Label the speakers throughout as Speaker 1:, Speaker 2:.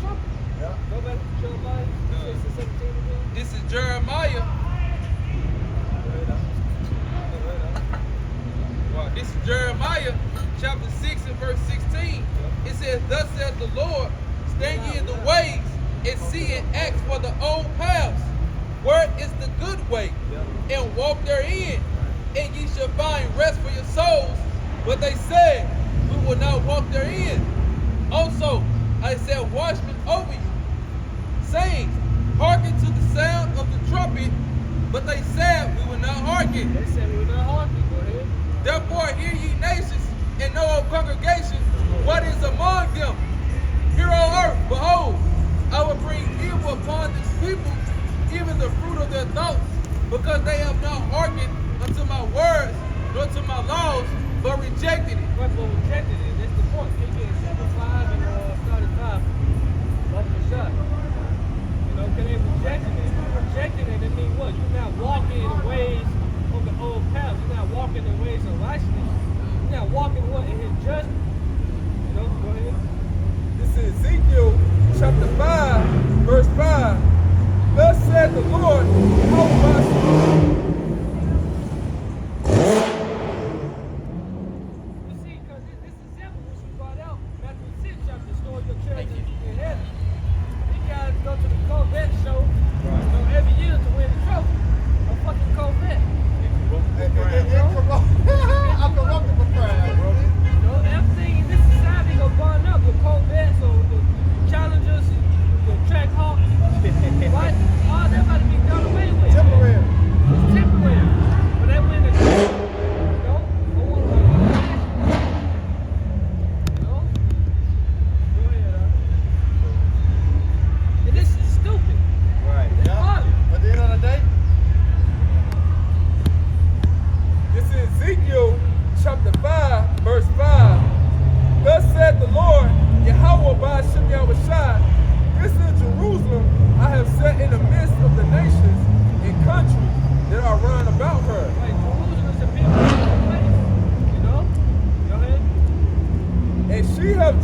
Speaker 1: trumpet. Yeah. Go back to Jeremiah 6 and 17 again.
Speaker 2: This is Jeremiah. Wow. This is Jeremiah chapter 6 and verse 16. It says, thus saith the Lord, stand ye in the ways and see and ask for the old paths. Where is the good way? And walk therein, and ye shall find rest for your souls. But they said, we will not walk therein. Also, I said, watchmen over you, saying, hearken to the sound of the trumpet. But they said, we will not hearken.
Speaker 1: They said, we will not hearken. Go ahead.
Speaker 2: Therefore, hear ye nations, and know, O congregation, what is among them. Here on earth, behold, I will bring evil upon this people, even the fruit of their thoughts, because they have not hearkened unto my words, nor to my laws, but rejected it.
Speaker 1: But rejected it. That's the point. They get simplified and started time. Like the shot. You know, because they rejected it. Rejecting it, it means what? You're not walking in the ways of the old path. You're not walking in the ways of righteousness. You're not walking what? In his judgment. You know, go ahead.
Speaker 3: This is Ezekiel chapter 5, verse 5. Thus said the Lord,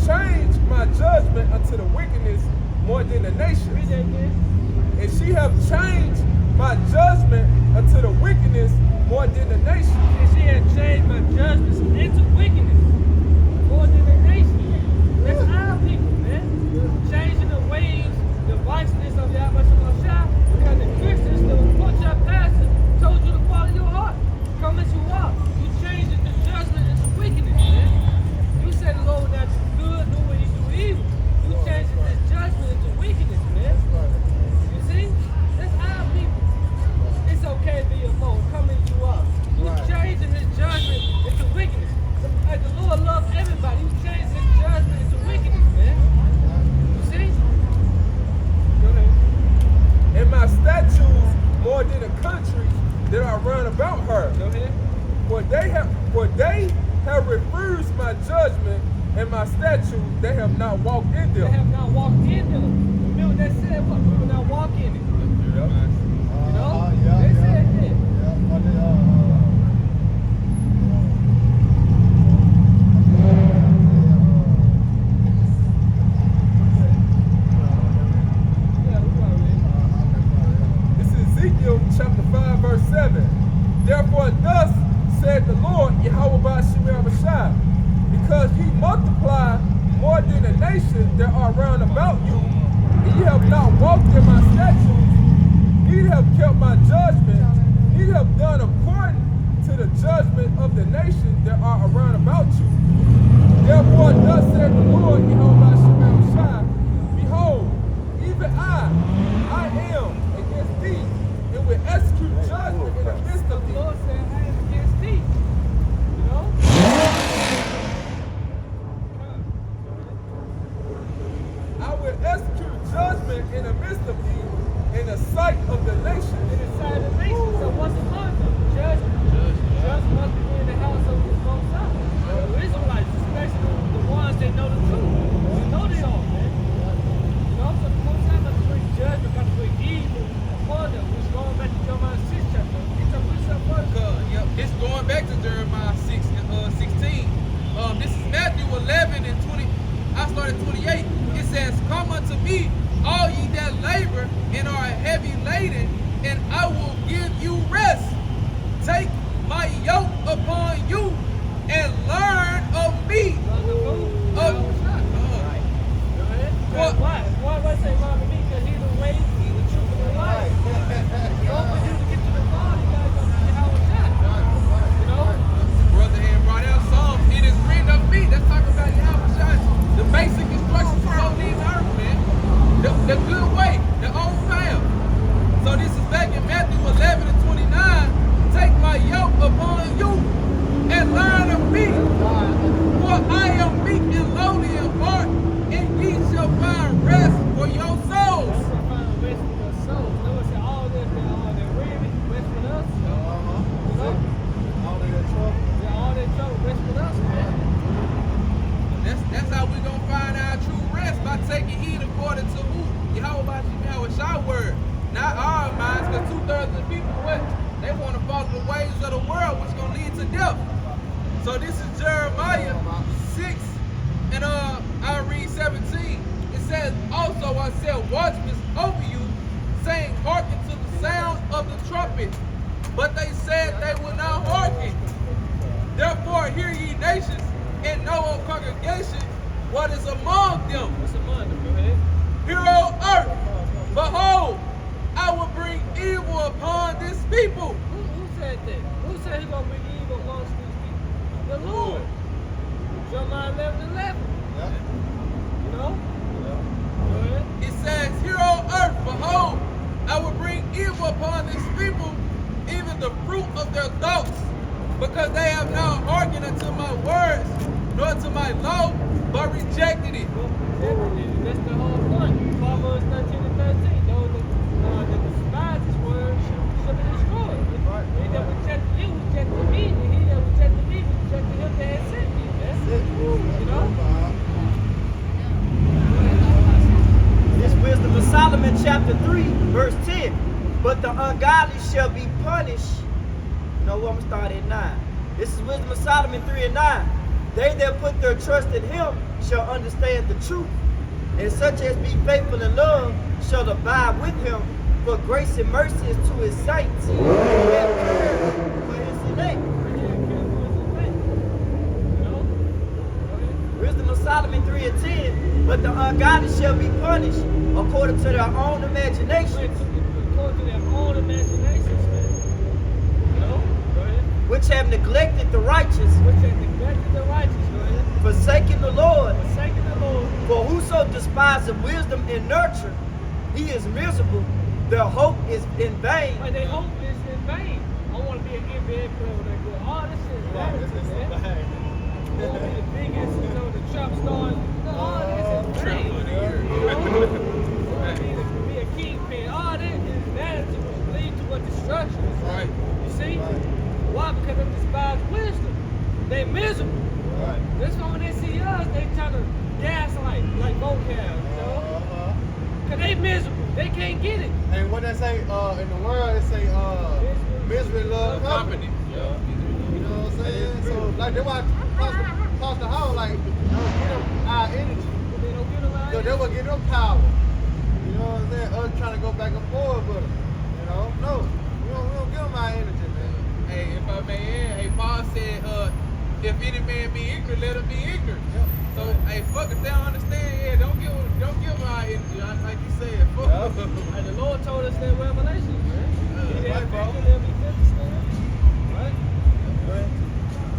Speaker 3: changed my judgment unto the wickedness more than the nations. And she have changed my judgment unto the wickedness more than the nations.
Speaker 1: And she had changed my judgments into wickedness more than the nations. That's our people, man. Changing the ways, the righteousness of Yahweh Shah, because the Christians, the punch our pastor, told you to follow your heart. Come as you are. You changed the judgment into wickedness, man. You said the Lord would not do good, nor would he do evil. You changed this judgment into wickedness, man. You see? That's our people. It's okay to be alone. Come as you are. You changing his judgment into wickedness. Like the Lord loves everybody. You changed his judgment into wickedness, man. You see? Go ahead.
Speaker 3: And my statutes more than the countries that are round about her.
Speaker 1: Go ahead.
Speaker 3: For they have refused my judgment and my statutes, they have not walked in them.
Speaker 1: They have not walked in them. Remember they said what? We will not walk in it.
Speaker 3: Yep.
Speaker 1: You know? They said that.
Speaker 3: This is Ezekiel chapter 5, verse 7. Therefore, thus said the Lord, Yahweh Ba'ashim Abishai, because ye multiply more than the nations that are round about you, and ye have not walked in my statutes, ye have kept my judgment, ye have done according to the judgment of the nations that are around about you. Therefore, thus said the Lord, Yahweh Ba'ashim Abishai, behold, even I am against thee, and will execute judgment in the midst of
Speaker 1: The
Speaker 3: thee.
Speaker 1: Lord said, I am against thee. You know?
Speaker 3: I will execute judgment in the midst of thee, in the sight of the nations.
Speaker 1: In the sight of the nations. So what's among them? Judgment. Judgment must be in the house of the Most High. The Israelites, especially the ones that know the truth. We know they are, man. You know, so the Most High got to bring judgment, got to bring evil upon them. Which going back to Jeremiah 6 chapter. Get your precept first.
Speaker 2: Yep, it's going back to Jeremiah 6 and 16. This is Matthew 11 and 20. I started 28. It says, come unto me, all ye that labor and are heavy laden, and I will give you rest. Take my yoke upon you and learn of me.
Speaker 1: Why say learn of me? Because he's the way, he's the truth, and the life. Don't for you to get to the Father, you gotta go to Yahweh. You know?
Speaker 2: Brother had brought out Psalms. It is written of me. Let's talk about Yahweh. The basic instructions for leaving earth, man. The good way, the old path. So this is back in Matthew 11 and 29. Take my yoke upon you and learn of me. For I am meek and lowly in heart, and ye shall find rest for your souls.
Speaker 1: Find rest for your souls. Notice that all that weary, rest with us. You know?
Speaker 4: All that trouble.
Speaker 1: Yeah, all that trouble, rest with us, man.
Speaker 2: That's how we gonna find our true rest, by taking heed according to who? Yahweh Shai word. Not our minds, because 2/3 of the people, what? They want to follow the ways of the world, which gonna lead to death. So this is Jeremiah 6, and I read 17. It says, also I set watchmen over you, saying, hearken to the sound of the trumpet. But they said they would not hearken. Therefore hear ye nations, and know, O congregation, what is among them.
Speaker 1: What's among them? Go ahead.
Speaker 2: Hear, O earth, behold, I will bring evil upon this people.
Speaker 1: Who said that? Who said he's gonna bring evil amongst these people? The Lord. Jeremiah 11:11.
Speaker 4: Yeah.
Speaker 1: You know?
Speaker 4: Yeah.
Speaker 1: Go ahead.
Speaker 2: It says, hear, O earth, behold, I will bring evil upon this people, even the fruit of their thoughts, because they have not hearkened unto my words, nor to my law, but rejected it.
Speaker 1: That's the whole point. Proverbs 13 and 13. Those that despise his word shall be destroyed. He that rejected you rejected me, and he that rejected me rejected him that had sent me. That's it. You know?
Speaker 5: This Wisdom of Solomon, chapter 3, verse 10. But the ungodly shall be punished. You know what? I'm going to start at 9. This is Wisdom of Solomon 3 and 9. They that put their trust in him shall understand the truth, and such as be faithful in love shall abide with him, for grace and mercy is to his saints, and care for his elect. Wisdom of Solomon 3 and 10. But the ungodly shall be punished according to their own imagination,
Speaker 1: According to their own imaginations, man. You know? Go ahead.
Speaker 5: which have neglected the righteous,
Speaker 1: Which have neglected the righteous, go ahead.
Speaker 5: forsaking the Lord.
Speaker 1: Forsaking the Lord.
Speaker 5: For whoso despises wisdom and nurture, he is miserable. Their hope is in vain.
Speaker 1: But they hope is in vain. I want to be an NBA player when I go, oh, this is vanity, man. I want to be the biggest, you know, the trap star. No, all this is vain. You know? I want to be a kingpin. All that is vanity, which leads to a destruction.
Speaker 2: Right.
Speaker 1: You see? Why? Because they despise wisdom. They miserable.
Speaker 4: Right.
Speaker 1: That's why when they see us, they try to gaslight, like vocab, you know? Because they miserable. They can't get it.
Speaker 4: And what they say in the world, they say misery love company.
Speaker 2: Yeah.
Speaker 4: You know what I'm saying? So like they want toss the house, like don't get them our energy.
Speaker 1: They don't get them out
Speaker 4: So
Speaker 1: here.
Speaker 4: they will get them power. You know what I'm saying? Us trying to go back and forth with them. You know? No. We don't give them our energy, man.
Speaker 2: Hey, if I may add, hey, Paul said, if any man be ignorant, let him be ignorant.
Speaker 4: Yep.
Speaker 2: So, hey, fuck, if they don't understand, yeah, don't give them our energy, like you said. Fuck.
Speaker 1: And the Lord told us that in Revelation, man. He
Speaker 4: right,
Speaker 1: that
Speaker 4: bro.
Speaker 1: they'll be finished, right?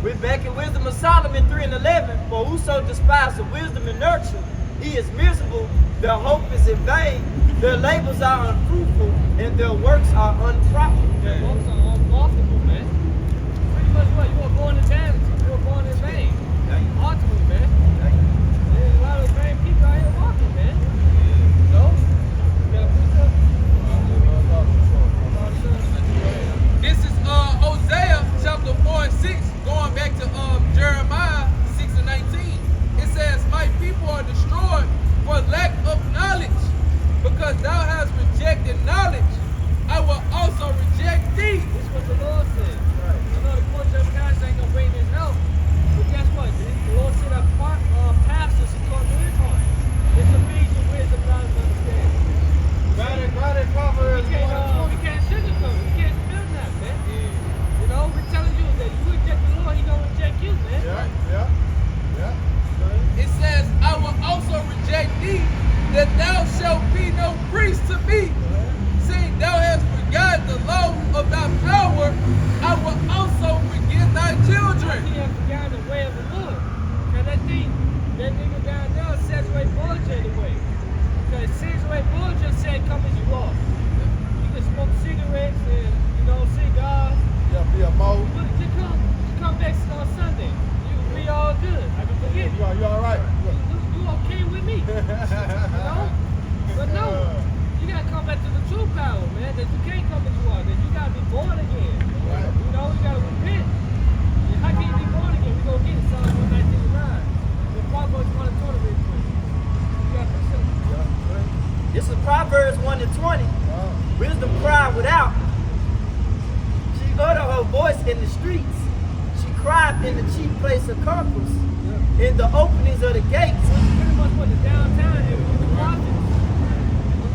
Speaker 5: We're back in Wisdom of Solomon 3 and 11. For whoso despises wisdom and nurture, he is miserable. Their hope is in vain. Their labors are unfruitful, and their works are unprofitable.
Speaker 1: Their works are unprofitable, man. Pretty much what? You were born in vanity. You were born in vain. Ultimately, man. There's a lot of vain people out here walking, man. So, you gotta put something.
Speaker 2: This is Hosea chapter 4 and 6, going back to Jeremiah 6 and 19. It says, my people are destroyed for lack of knowledge. Because thou hast rejected knowledge, I will also reject thee.
Speaker 1: This is what the Lord said. I know the court judge guys ain't gonna bring this help. But guess what? The Lord said pastors who come to his heart. It's a reason wisdom, knowledge, and
Speaker 2: that thou shalt be no priest to me. Seeing thou hast forgotten the law of thy power, I will also forget thy children.
Speaker 1: He has forgotten the way of the Lord. Because that nigga down there saturate bullshit away. Because saturate bullshit said, come as you are. You can smoke cigarettes and, cigars.
Speaker 4: Yeah, be a mole.
Speaker 1: But you come back on Sunday. We all good. I can forget you.
Speaker 4: You all right?
Speaker 1: You okay with me? But no, you gotta come back to the true power, man. That you can't come as you are. That you gotta be born again.
Speaker 4: Right.
Speaker 1: You gotta repent. And how can you be born again? We gonna get it. Psalms 119:9. The Proverbs 1:20 real quick. You got to something.
Speaker 5: This is Proverbs 1:20. Wisdom cried without. She uttered her voice in the streets. She cried in the chief place of concourse, in the openings of the gates.
Speaker 1: So it's pretty much what the downtown is with the prophets.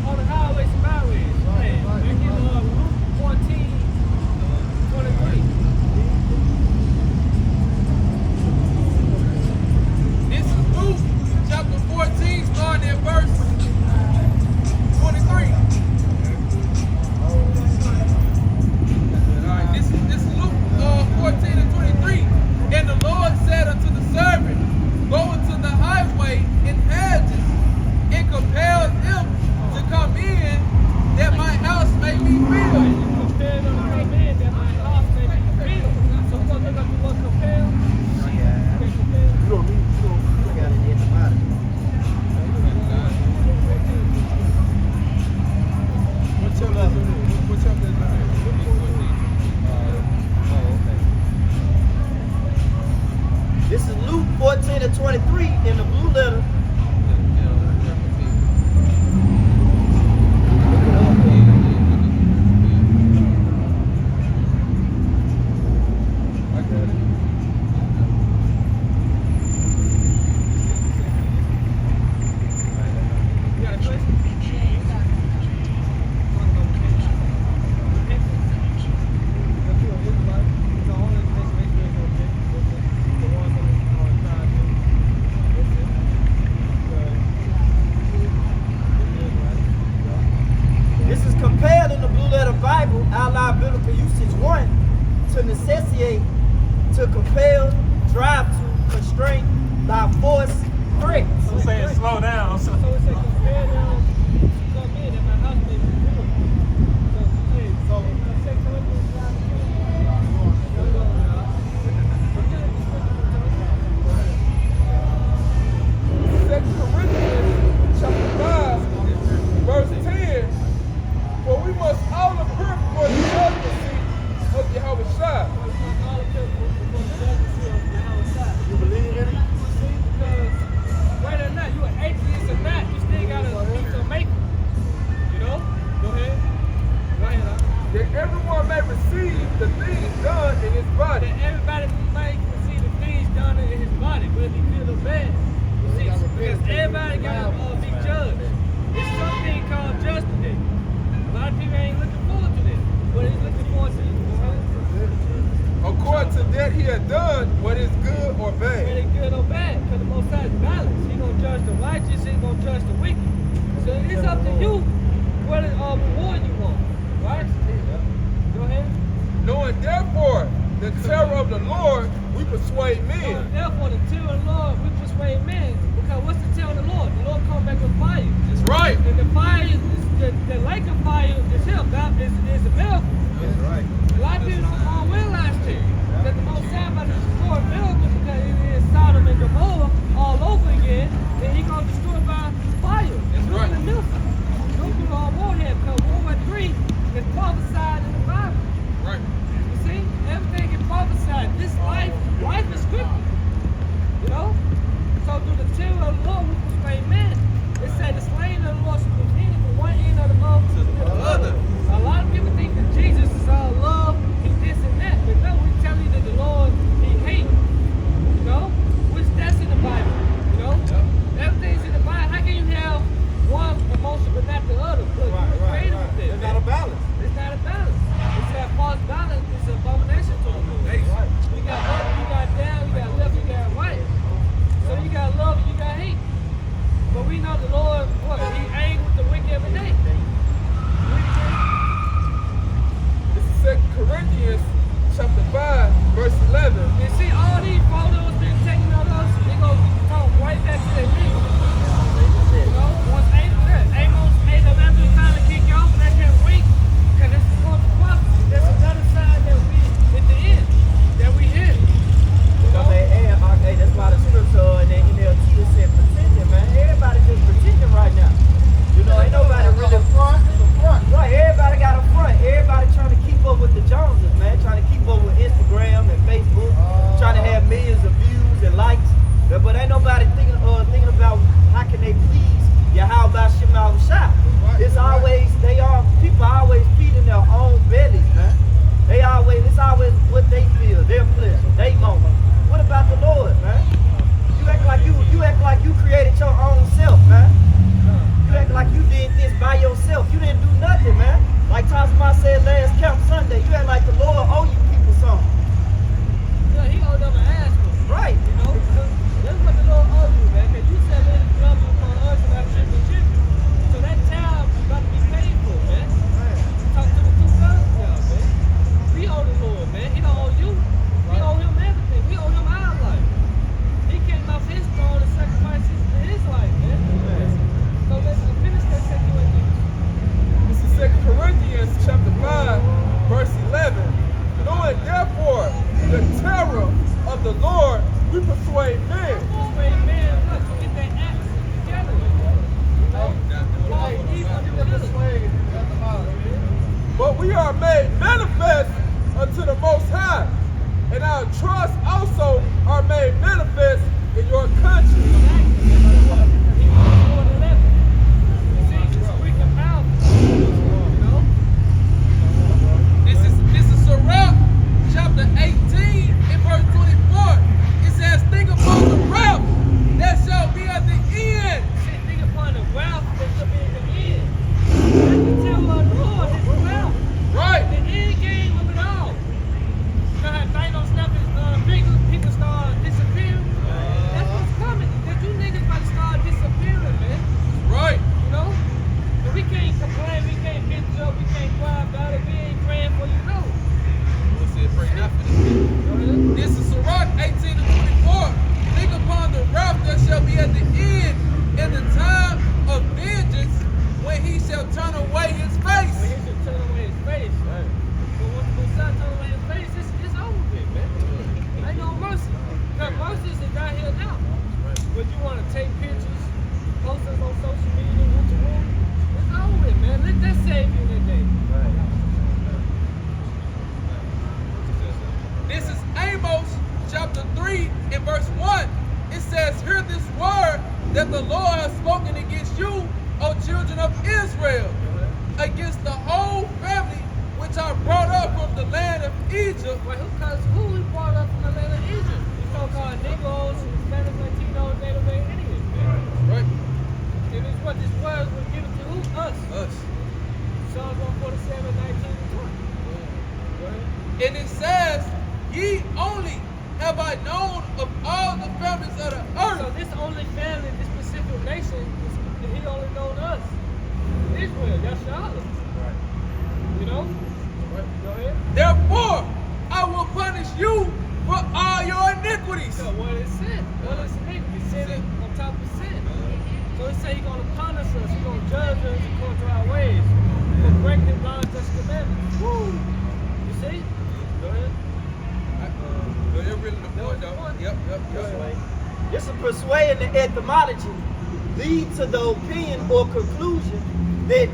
Speaker 1: On the highways and byways.
Speaker 4: Right,
Speaker 1: Man,
Speaker 4: right,
Speaker 1: back in Luke 14:23.
Speaker 2: This is Luke chapter 14, starting at verse 23. Alright, this is Luke 14:23. And the Lord said unto the servant, go into the highway and hedges, and compel them to come in, that my house may be filled.
Speaker 1: Compare them to come in, that my house may be filled. So we're going to look up the word compel. Okay, compel.
Speaker 4: You don't need,
Speaker 5: I got it in the bottom.
Speaker 3: What chapter is it? What chapter is it?
Speaker 5: This is Luke 14:23 in the blue letter.
Speaker 3: I got it.
Speaker 1: You got a question?
Speaker 5: This is compelled in the blue letter Bible, outline biblical usage 1, to necessitate, to compel, drive to, constrain, by force, threat.
Speaker 1: I'm saying slow down. So it's a compare them to come in, and my house may be filled. So, hey, so, 2 Corinthians
Speaker 3: 2 Corinthians chapter 5, verse 10. For we must all appear before the judgment seat of Yahweh Shai.
Speaker 4: you believe in it?
Speaker 1: Whether or not you an atheist or not, you still gotta meet your maker. Go ahead.
Speaker 3: That everyone may receive the things done in his body.
Speaker 1: That everybody might see the things done in his body, whether he good or bad. You see, because everybody gotta be judged. It's something called judgment day. A lot of people ain't looking forward to this, but he's looking forward to it.
Speaker 3: According to that he had done, what is good or bad.
Speaker 1: Whether it's good or bad, because the Most High is balanced. He's gonna judge the righteous, he's gonna judge the wicked. So it's up to you what reward you want, right? Go ahead.
Speaker 3: Knowing therefore the terror of the Lord, we persuade
Speaker 1: So
Speaker 3: men.
Speaker 1: therefore, the terror of the Lord, we persuade men. Because what's the terror of the Lord? The Lord come back with fire.
Speaker 2: That's right.
Speaker 1: And the fire, the lake of fire is him. That is a miracle.
Speaker 4: That's right.
Speaker 1: A lot of people don't realize this. That the Most High about to destroy miracles because it is Sodom and Gomorrah all over again. Then he gonna destroy by fire.
Speaker 2: That's right.
Speaker 1: In the milk. Don't do all war here because World War III is prophesied in the Bible.
Speaker 2: Right.
Speaker 1: You see, everything is prophesied. This life is scripted. So through the terror of the Lord, we persuade men. It said the slain of the Lord should continue from one end of the earth to the other. A lot of people think
Speaker 5: Yahweh Shai. It's always, people always feeding their own bellies, man. It's always what they feel, their pleasure, they moment. What about the Lord, man? You act like you created your own self, man. You act like you did this by yourself. You didn't do nothing, man. Like Tasma said last Camp Sunday, you act like the Lord owe you people something.
Speaker 1: Yeah, he owed them an ass.
Speaker 5: Right.
Speaker 1: You know, that's what the Lord owes you, man. Because you said let it come upon us and our children. So that time is about to be paid for, man. Talk to the 2 brothers now, man. We owe the Lord, man. He don't owe you. We owe him everything. We owe him our life. He came off his throne and sacrificed his life, man. So let's finish that second one.
Speaker 3: This is 2 Corinthians chapter 5, verse 11. Knowing therefore the terror of the Lord, we persuade men.
Speaker 1: Persuade men what? To get their acts together. You know?
Speaker 3: But we are made manifest unto the Most High, and our trusts also are made manifest in your conscience.
Speaker 2: This is Sirach, chapter 18, in verse 24. It says, think upon the wrath that shall be at the end.
Speaker 1: Think upon the wealth that shall be at the end. That's the temple of the Lord, his wealth.
Speaker 2: Right.
Speaker 1: The end game of it all. You know how Thanos snapped his fingers, people start disappearing? That's what's coming. That you niggas about to start disappearing, man.
Speaker 2: Right.
Speaker 1: You know? And we can't complain, we can't bitch up, we can't cry about it, we ain't praying for you, no.
Speaker 2: We'll say pray not for this people.
Speaker 1: Go ahead.
Speaker 2: This is Sirach 18 and 24. Think upon the wrath that shall be at the end, in the time of vengeance, when he shall turn away his face.
Speaker 1: When he should turn away his face. Right. But when Messiah turn away his face, it's over with, man. Ain't no mercy. Because mercy is down here now. But you want to take pictures, post us on social media, with the room, it's over with, man. Let that save you today.
Speaker 2: This is Amos chapter 3 and verse 1. It says, hear this word that the Lord has spoken against you, O children of Israel, against the whole family which I brought up from the land of Egypt.
Speaker 1: Wait, who we brought up from the land of Egypt? These so-called Negroes, Hispanics, Latinos, Native Indians, man.
Speaker 2: Right.
Speaker 1: And it's what this word was given to who? Us. Psalms 147, 19 and 20. Right.
Speaker 2: And it says, ye only have I known of all the families of the
Speaker 1: So
Speaker 2: earth.
Speaker 1: this only family, this specific nation, he only known us. Israel, Yasha'Allah.
Speaker 2: Right.
Speaker 1: You know?
Speaker 2: Right.
Speaker 1: Go ahead.
Speaker 2: Therefore, I will punish you for all your iniquities.
Speaker 1: So what is sin? What is iniquity? Sin on top of sin. So he said he's going to punish us, he's going to judge us according to our ways. For breaking his laws and commandments. Woo! You see? Go ahead.
Speaker 2: They're really the point, though. Yep.
Speaker 5: This is persuading the etymology lead to the opinion or conclusion that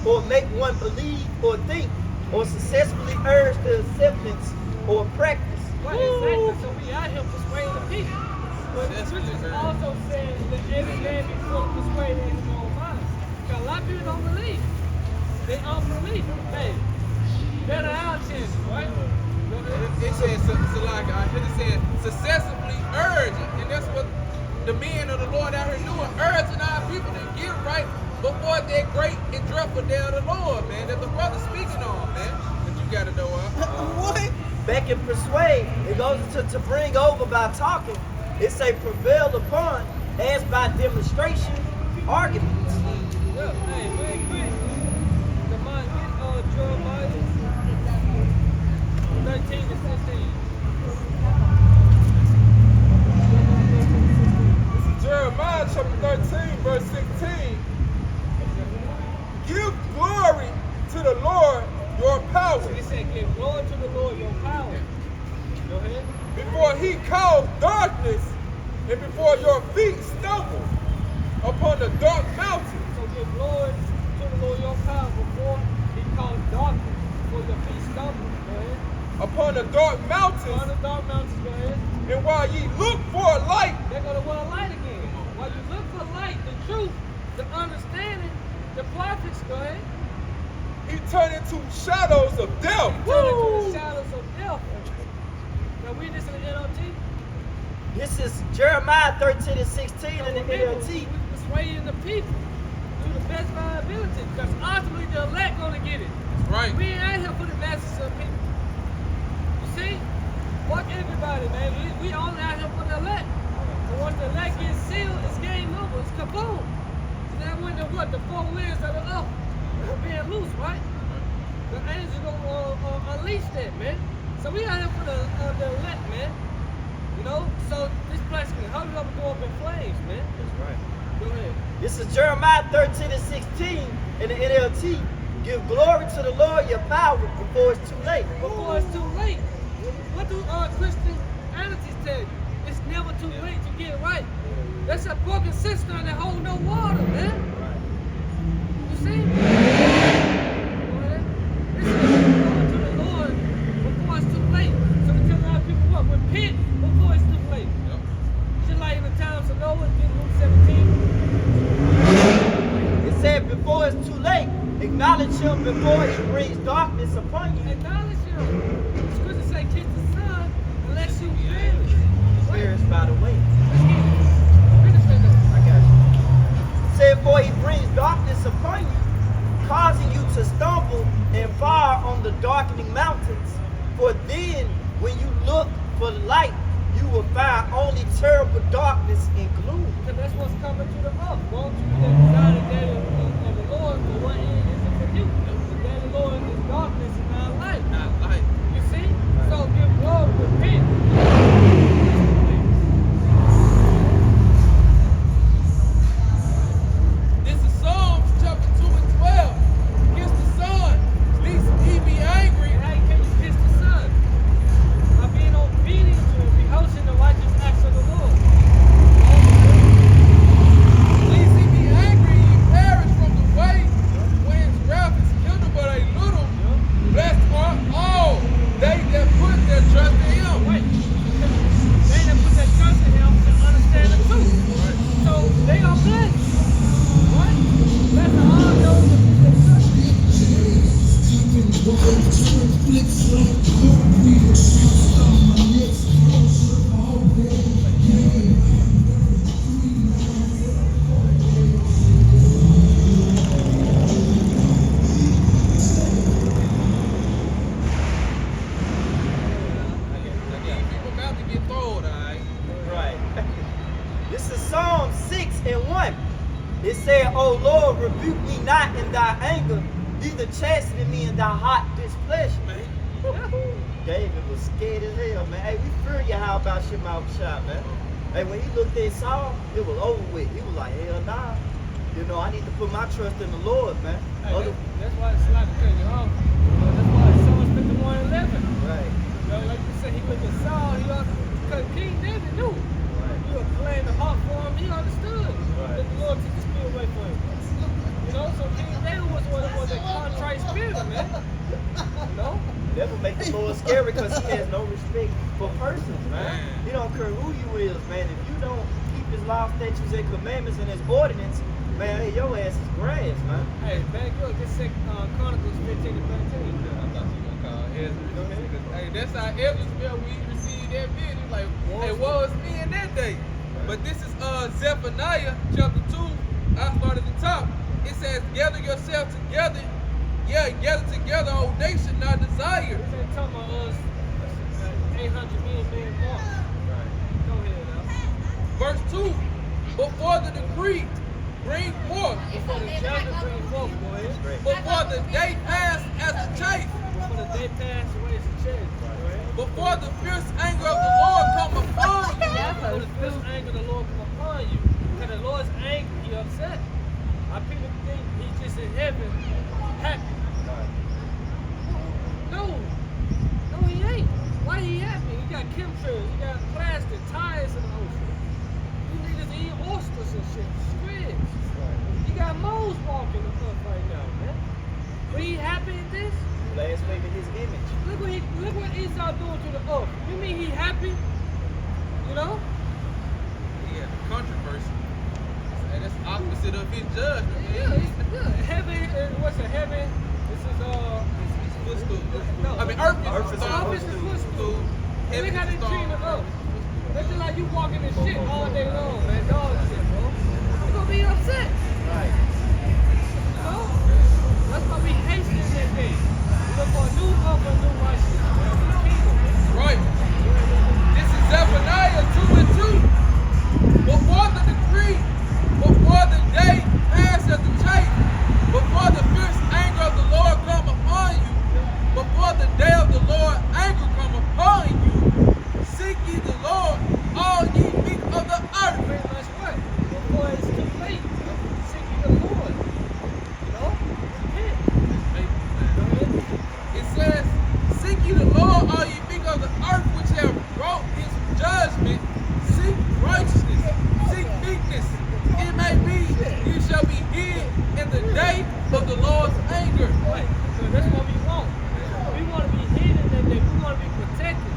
Speaker 5: or make one believe or think or successfully urge the acceptance or practice.
Speaker 1: Right, exactly. So we out here persuading the people. But the scriptures also saying that every man be fully persuaded in his own mind. Because a lot of people don't believe. They unbelief. Hey, better our chances, right?
Speaker 2: It says, so like I should have said, successively urge, and that's what the men of the Lord out here doing, urging our people to get right before that great and dreadful day of the Lord, man. That the brother's speaking on, man. That you gotta know of.
Speaker 5: What? Back in persuade, it goes to bring over by talking. It say prevail upon as by demonstration, arguments.
Speaker 1: Yeah, hey, real quick. The mind get Jeremiah 13 to 16.
Speaker 3: This is Jeremiah chapter 13, verse 16. Give glory to the Lord your power.
Speaker 1: So he said, give glory to the Lord your power. Go ahead.
Speaker 3: Before he caused darkness and before your feet stumble upon the dark mountain.
Speaker 1: So give glory to the Lord your power before he caused darkness, before your feet stumble. Go ahead.
Speaker 3: Upon the dark
Speaker 1: On
Speaker 3: mountains,
Speaker 1: the dark mountains, go ahead.
Speaker 3: and while ye look for a light,
Speaker 1: They're going to want a light again. While you look for light, the truth, the understanding. The prophets, go ahead.
Speaker 3: He turned into shadows of death.
Speaker 1: Turn into the shadows of death. Now read this in the NLT.
Speaker 5: This is Jeremiah 13 and 16 in the NLT.
Speaker 1: We persuading the people to the best of our ability, because ultimately the elect gonna get it.
Speaker 2: That's right.
Speaker 1: We ain't out here for the masses of people. You see? Fuck everybody, man. We only out here for the elect. And once the elect gets sealed, it's game over. It's kaboom. And that when the what? The 4 winds of the earth are being loose, right? The angels gonna unleash that, man. So we out here for the elect, man. You know? So this place can hold it up and go up in flames, man.
Speaker 5: That's right.
Speaker 1: Go ahead.
Speaker 5: This is Jeremiah 13 and 16 in the NLT. Give glory to the Lord your power before it's too late.
Speaker 1: Before it's too late. What do Christianities tell you? It's never too late to get right. That's a broken system that hold no water, man. You see? This is going to the Lord before it's too late. So we tell a lot of people what? Repent before it's too late.
Speaker 2: Yep.
Speaker 1: Just like in the times of Noah, Luke 17.
Speaker 5: It said before it's too late, acknowledge him before he brings darkness upon you.
Speaker 1: Acknowledge him. The scripture say kiss the son unless you fearless.
Speaker 5: Fears by the way.
Speaker 1: Finish that though.
Speaker 5: I got you. It said for he brings darkness upon you, causing you to stumble and fall on the darkening mountains. For then, when you look for light, you will find only terrible darkness and gloom.
Speaker 1: Because that's what's coming to the earth. Won't you that desire the day of the Lord, but what end is it for you? The day of the Lord is darkness and not light.
Speaker 2: Not light.
Speaker 1: You see? So give glory, repent.
Speaker 2: This is Psalms chapter 2 and 12. Kiss the Son, lest he be angry.
Speaker 1: And how can you kiss the Son? By being obedient to him, beholding the righteous acts of the Lord.
Speaker 2: Lest he be angry, ye perish from the way, when his wrath is kindled but a little. Blessed are all they that put their trust in him.
Speaker 1: Wait. They that put their trust in him can understand the truth. So they are blessed. What? Blessed are all those that put their trust in him.
Speaker 2: These people about to get throwed, alright?
Speaker 5: Right. This is Psalm 6 and 1. It said, O Lord, rebuke me not in thy anger, neither chasten me in thy hot displeasure. David was scared as hell, man. Hey, we fear you how about Shema Shah, man. Hey, when he looked at Saul, it was over with. He was like, hell nah. You know, I need to put my trust in the Lord, man.
Speaker 1: Hey, that's why it's like to cut you off. That's why Psalms 51:11.
Speaker 5: Right.
Speaker 1: You know, like you said, he looked at Saul, because King David knew. He was playing the harp for him, he understood that the Lord took the spirit away from him. You know, so King David was a contrite spirit, man. You know?
Speaker 5: That would make the Lord scary because he has no respect for persons, man. He don't care who you is, man. If you don't keep his law, statutes, and commandments and his ordinance, man, hey, your ass is grass, man.
Speaker 1: Hey, back up, this Chronicles 15 and 13.
Speaker 2: I thought you were gonna call Ezra. Hey, that's how Ezra felt when he received that vision. Like, hey, what was me in that day? But this is Zephaniah chapter 2. I start at the top. It says, gather yourself together. Yeah, gather together, O nation, not desire.
Speaker 1: This ain't talking about us 800 million being born. Go ahead now.
Speaker 2: Verse 2. Before the decree, bring forth.
Speaker 1: Before the judgment bring forth, go ahead.
Speaker 2: Before the day pass as a chaff.
Speaker 1: Before the day pass away as a chaff. Go ahead.
Speaker 2: Before the fierce anger of the Lord come upon you.
Speaker 1: Before the fierce anger of the Lord come upon you. Because the Lord's angry, he upset. Our people think he's just in heaven, happy. No, he ain't. Why he happy? He got chemtrails, he got plastic, tires in the ocean. You niggas eat oysters and shit, squids. He got moles walking the front right now, man. But he happy at this?
Speaker 5: Blaspheming his image.
Speaker 1: Look what Esau doing to the earth. You mean he happy? You know?
Speaker 2: He had the controversy. And that's opposite of his judgment,
Speaker 1: Yeah,
Speaker 2: man.
Speaker 1: yeah.
Speaker 2: footstool.
Speaker 1: No.
Speaker 2: I mean, earth
Speaker 5: Earth
Speaker 2: is
Speaker 5: is
Speaker 2: the
Speaker 5: a
Speaker 2: stone.
Speaker 1: Earth is the footstool. And
Speaker 2: Heaven
Speaker 1: look how
Speaker 2: is
Speaker 1: they
Speaker 2: the
Speaker 1: treating
Speaker 2: stone.
Speaker 1: us. That's just like you walking in shit all day long, man. Dog shit, bro. You're gonna be upset.
Speaker 5: Right.
Speaker 1: You know? That's why we hasten that day. We look for a new hope, a new righteousness. The kingdom.
Speaker 2: Right. This is Zephaniah 2 and 2. Before the decree, before the day pass as a chase, before the fierce anger of the Lord come upon you, before the day of the Lord anger come upon you, seek ye the Lord, all ye meek of the earth.
Speaker 1: Pretty much what? Before it's too late. Seek ye the Lord. You know? Repent.
Speaker 2: It says, seek ye the Lord, all ye meek of the earth, which have wrought his judgment. Seek righteousness, seek meekness. It may be you shall be hid in the day of the Lord's anger.
Speaker 1: Right. So that's what we want. We want to be hidden that day. We want to be protected.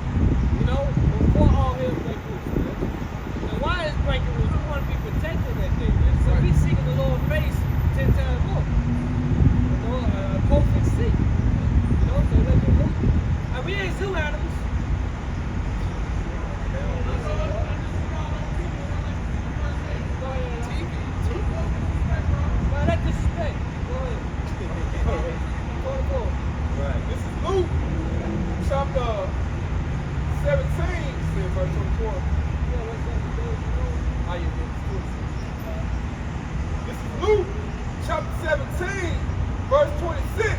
Speaker 1: You know, before all hell break loose. And why is breaking loose? We want to be protected that day. So we seeking the Lord's face 10 times more. You know, perfect seek. You know, so let you look. And we ain't zoo animals. Go ahead. Well, that's disrespect. Go ahead. Go to the
Speaker 5: Right.
Speaker 3: This is Luke chapter 17, said verse 24. How you doing? This is Luke chapter 17, verse 26.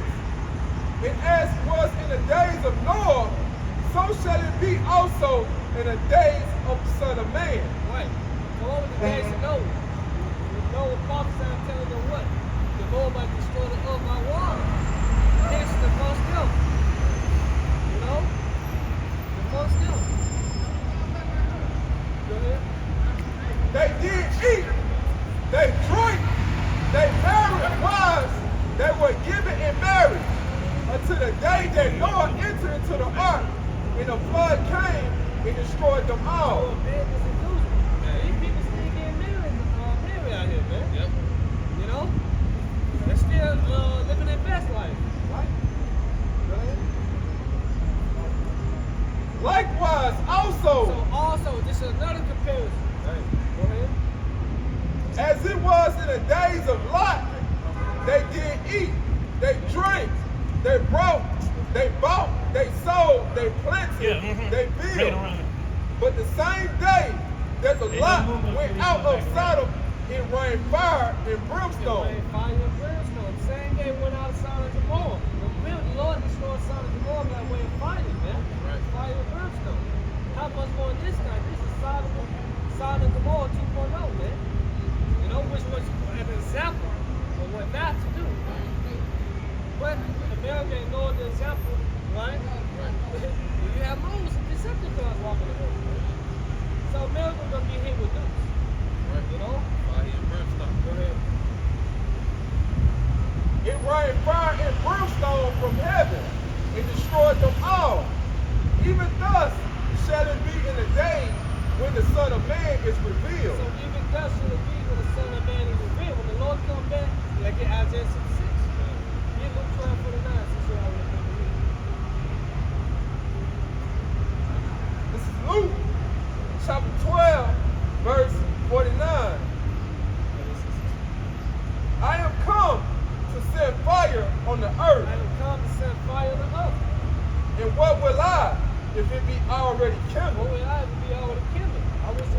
Speaker 3: And as it was in the days of Noah, so shall it be also in the days of the Son of Man.
Speaker 1: Right. So what was the days of Noah? Noah prophesied telling them what? The Lord might destroy the earth by water. Hence the first kill. You know? The first kill. Go ahead.
Speaker 3: They did eat, they drank, they married wives, they were given in marriage until the day that Noah entered into the ark, and the flood came and destroyed them all.
Speaker 1: Oh, man, this is illusion. These people still getting married out here, man.
Speaker 2: Yep.
Speaker 1: You know? They're still living their best life.
Speaker 3: Right? Go ahead. Likewise, also,
Speaker 1: So also, this is another comparison. Go ahead.
Speaker 3: as it was in the days of Lot, they did eat, they drank, they brought, they bought, they sold, they planted, they built. But the same day that the Lot went out of Sodom, it rained fire and brimstone.
Speaker 1: Rain, fire, and brimstone. Same day went out of Sodom and Gomorrah. The Lord destroyed Sodom and Gomorrah by way of fire, man.
Speaker 2: Right.
Speaker 1: Fire and brimstone. How much more this time? This is Sodom and Gomorrah 2.0, man. You know, which was an example of what not to do. But America ignored the example, right? You have Moses and Decepticons walking the earth. So America gonna be hit with those. You know?
Speaker 2: Fire and brimstone.
Speaker 1: Go ahead.
Speaker 3: It rained fire and brimstone from heaven and destroyed them all. Even thus shall it be in the day when the Son of Man is revealed.
Speaker 1: So even thus shall it be when the Son of Man is revealed. When the Lord comes back, like in Isaiah 66. Give Luke 12:49, since you already remember me.
Speaker 3: This is Luke chapter 12, verse 49. I am come to set fire on the earth.
Speaker 1: I am come to set fire on the earth.
Speaker 3: And what will I if it be already kindled?
Speaker 1: What will I be already kindled? I wish